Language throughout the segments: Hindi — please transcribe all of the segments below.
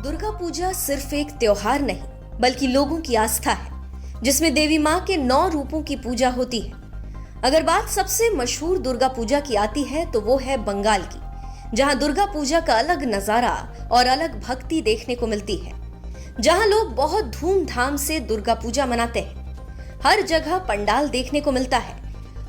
दुर्गा पूजा सिर्फ एक त्योहार नहीं बल्कि लोगों की आस्था है, जिसमें देवी माँ के 9 रूपों की पूजा होती है। अगर बात सबसे मशहूर दुर्गा पूजा की आती है तो वो है बंगाल की, जहाँ दुर्गा पूजा का अलग नजारा और अलग भक्ति देखने को मिलती है, जहाँ लोग बहुत धूमधाम से दुर्गा पूजा मनाते हैं। हर जगह पंडाल देखने को मिलता है।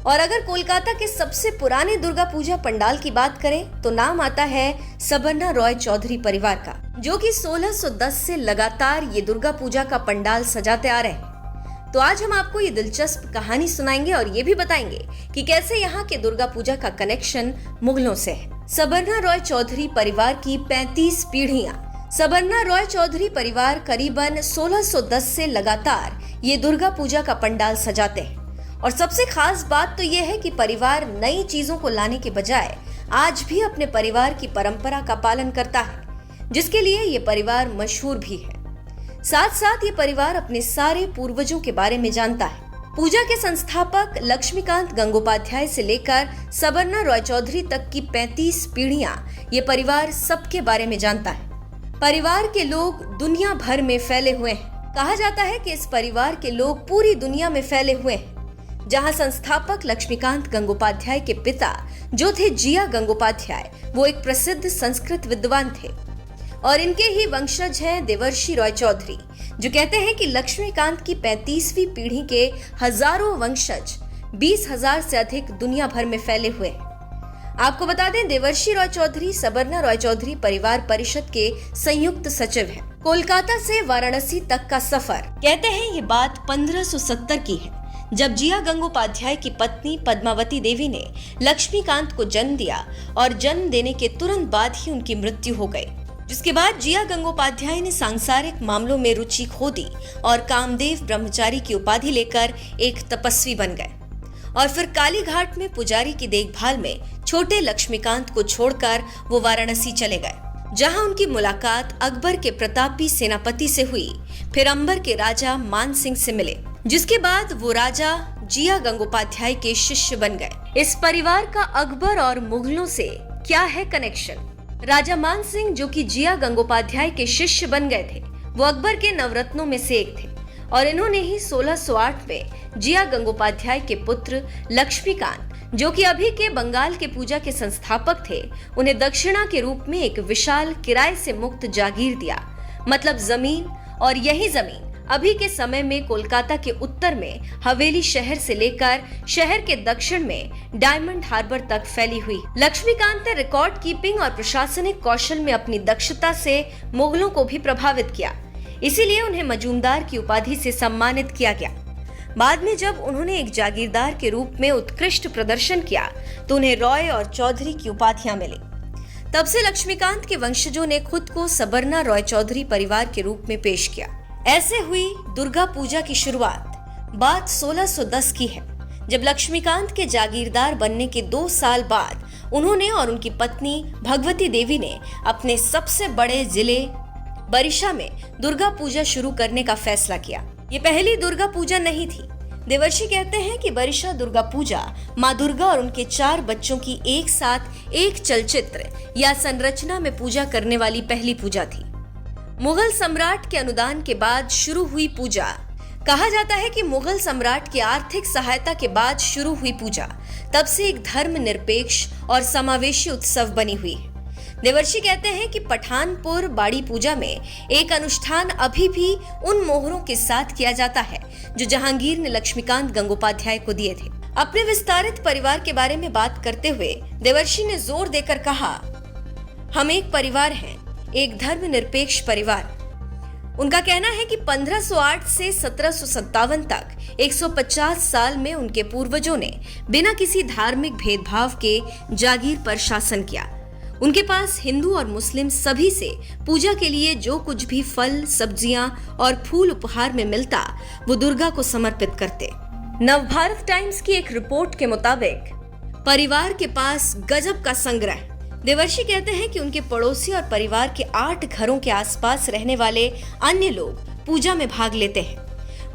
और अगर कोलकाता के सबसे पुराने दुर्गा पूजा पंडाल की बात करें तो नाम आता है सबरना रॉय चौधरी परिवार का, जो कि 1610 से लगातार ये दुर्गा पूजा का पंडाल सजाते आ रहे हैं। तो आज हम आपको ये दिलचस्प कहानी सुनाएंगे और ये भी बताएंगे कि कैसे यहाँ के दुर्गा पूजा का कनेक्शन मुगलों से है। सबरना रॉय चौधरी परिवार की 35 पीढ़ियां। सबरना रॉय चौधरी परिवार करीबन 1610 से लगातार ये दुर्गा पूजा का पंडाल सजाते हैं। और सबसे खास बात तो यह है कि परिवार नई चीजों को लाने के बजाय आज भी अपने परिवार की परंपरा का पालन करता है, जिसके लिए ये परिवार मशहूर भी है। साथ साथ ये परिवार अपने सारे पूर्वजों के बारे में जानता है। पूजा के संस्थापक लक्ष्मीकांत गंगोपाध्याय से लेकर सबरना रॉय चौधरी तक की 35 पीढ़ियां ये परिवार सबके बारे में जानता है। परिवार के लोग दुनिया भर में फैले हुए हैं। कहा जाता है कि इस परिवार के लोग पूरी दुनिया में फैले हुए हैं। जहां संस्थापक लक्ष्मीकांत गंगोपाध्याय के पिता जो थे जिया गंगोपाध्याय, वो एक प्रसिद्ध संस्कृत विद्वान थे। और इनके ही वंशज हैं देवर्षि रॉय चौधरी, जो कहते हैं कि लक्ष्मीकांत की 35वीं पीढ़ी के हजारों वंशज 20,000 से अधिक दुनिया भर में फैले हुए हैं। आपको बता दें, देवर्षि रॉय चौधरी सबरना रॉय चौधरी परिवार परिषद के संयुक्त सचिव हैं। कोलकाता से वाराणसी तक का सफर, कहते हैं ये बात 1570 की है, जब जिया गंगोपाध्याय की पत्नी पद्मावती देवी ने लक्ष्मीकांत को जन्म दिया और जन्म देने के तुरंत बाद ही उनकी मृत्यु हो गई। जिसके बाद जिया गंगोपाध्याय ने सांसारिक मामलों में रुचि खो दी और कामदेव ब्रह्मचारी की उपाधि लेकर एक तपस्वी बन गए। और फिर काली घाट में पुजारी की देखभाल में छोटे लक्ष्मीकांत को छोड़कर वो वाराणसी चले गए, जहां उनकी मुलाकात अकबर के प्रतापी सेनापति से हुई। फिर अंबर के राजा मान सिंह से मिले, जिसके बाद वो राजा जिया गंगोपाध्याय के शिष्य बन गए। इस परिवार का अकबर और मुगलों से क्या है कनेक्शन? राजा मान सिंह, जो कि जिया गंगोपाध्याय के शिष्य बन गए थे, वो अकबर के नवरत्नों में से एक थे। और इन्होंने ही 1608 में जिया गंगोपाध्याय के पुत्र लक्ष्मीकांत, जो कि अभी के बंगाल के पूजा के संस्थापक थे, उन्हें दक्षिणा के रूप में एक विशाल किराए से मुक्त जागीर दिया, मतलब जमीन। और यही जमीन अभी के समय में कोलकाता के उत्तर में हवेली शहर से लेकर शहर के दक्षिण में डायमंड हार्बर तक फैली हुई। लक्ष्मीकांत ने रिकॉर्ड कीपिंग और प्रशासनिक कौशल में अपनी दक्षता से मुगलों को भी प्रभावित किया, इसीलिए उन्हें मजूमदार की उपाधि से सम्मानित किया गया। बाद में जब उन्होंने एक जागीरदार के रूप में उत्कृष्ट प्रदर्शन किया तो उन्हें रॉय और चौधरी की उपाधियां मिली। तब से लक्ष्मीकांत के वंशजों ने खुद को सबरना रॉय चौधरी परिवार के रूप में पेश किया। ऐसे हुई दुर्गा पूजा की शुरुआत। बात 1610 की है, जब लक्ष्मीकांत के जागीरदार बनने के 2 साल बाद उन्होंने और उनकी पत्नी भगवती देवी ने अपने सबसे बड़े जिले बरिशा में दुर्गा पूजा शुरू करने का फैसला किया। ये पहली दुर्गा पूजा नहीं थी। देवर्षि कहते हैं कि बरिशा दुर्गा पूजा माँ दुर्गा और उनके 4 बच्चों की एक साथ एक चलचित्र या संरचना में पूजा करने वाली पहली पूजा थी। मुगल सम्राट के अनुदान के बाद शुरू हुई पूजा। कहा जाता है कि मुगल सम्राट की आर्थिक सहायता के बाद शुरू हुई पूजा तब से एक धर्मनिरपेक्ष और समावेशी उत्सव बनी हुई है। देवर्षि कहते हैं कि पठानपुर बाड़ी पूजा में एक अनुष्ठान अभी भी उन मोहरों के साथ किया जाता है जो जहांगीर ने लक्ष्मीकांत गंगोपाध्याय को दिए थे। अपने विस्तारित परिवार के बारे में बात करते हुए देवर्षि ने जोर देकर कहा, हम एक परिवार हैं, एक धर्मनिरपेक्ष परिवार। उनका कहना है कि 1508 से 1757 तक 150 साल में उनके पूर्वजों ने बिना किसी धार्मिक भेदभाव के जागीर पर शासन किया। उनके पास हिंदू और मुस्लिम सभी से पूजा के लिए जो कुछ भी फल, सब्जियां और फूल उपहार में मिलता, वो दुर्गा को समर्पित करते। नवभारत टाइम्स की एक रिपोर्ट के मुताबिक परिवार के पास गजब का संग्रह। देवर्षि कहते हैं कि उनके पड़ोसी और परिवार के 8 घरों के आसपास रहने वाले अन्य लोग पूजा में भाग लेते हैं।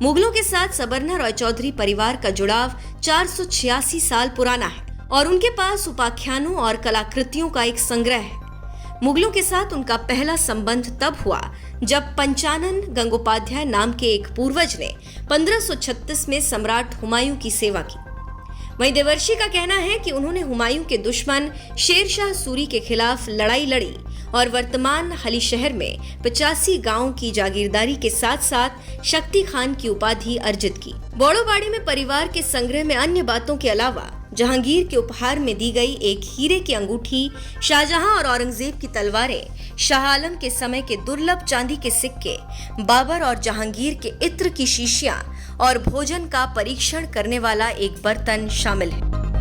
मुगलों के साथ सबरना रॉय चौधरी परिवार का जुड़ाव 486 साल पुराना है और उनके पास उपाख्यानों और कलाकृतियों का एक संग्रह है। मुगलों के साथ उनका पहला संबंध तब हुआ जब पंचानन गंगोपाध्याय नाम के एक पूर्वज ने 1536 में सम्राट हुमायूं की सेवा की। वहीं देवर्षि का कहना है कि उन्होंने हुमायूं के दुश्मन शेरशाह सूरी के खिलाफ लड़ाई लड़ी और वर्तमान हली शहर में 85 गांवों की जागीरदारी के साथ साथ शक्ति खान की उपाधि अर्जित की। बौड़ोबाड़ी में परिवार के संग्रह में अन्य बातों के अलावा जहांगीर के उपहार में दी गई एक हीरे की अंगूठी, शाहजहां और औरंगजेब की तलवारें, शाह आलम के समय के दुर्लभ चांदी के सिक्के, बाबर और जहांगीर के इत्र की शीशियां और भोजन का परीक्षण करने वाला एक बर्तन शामिल है।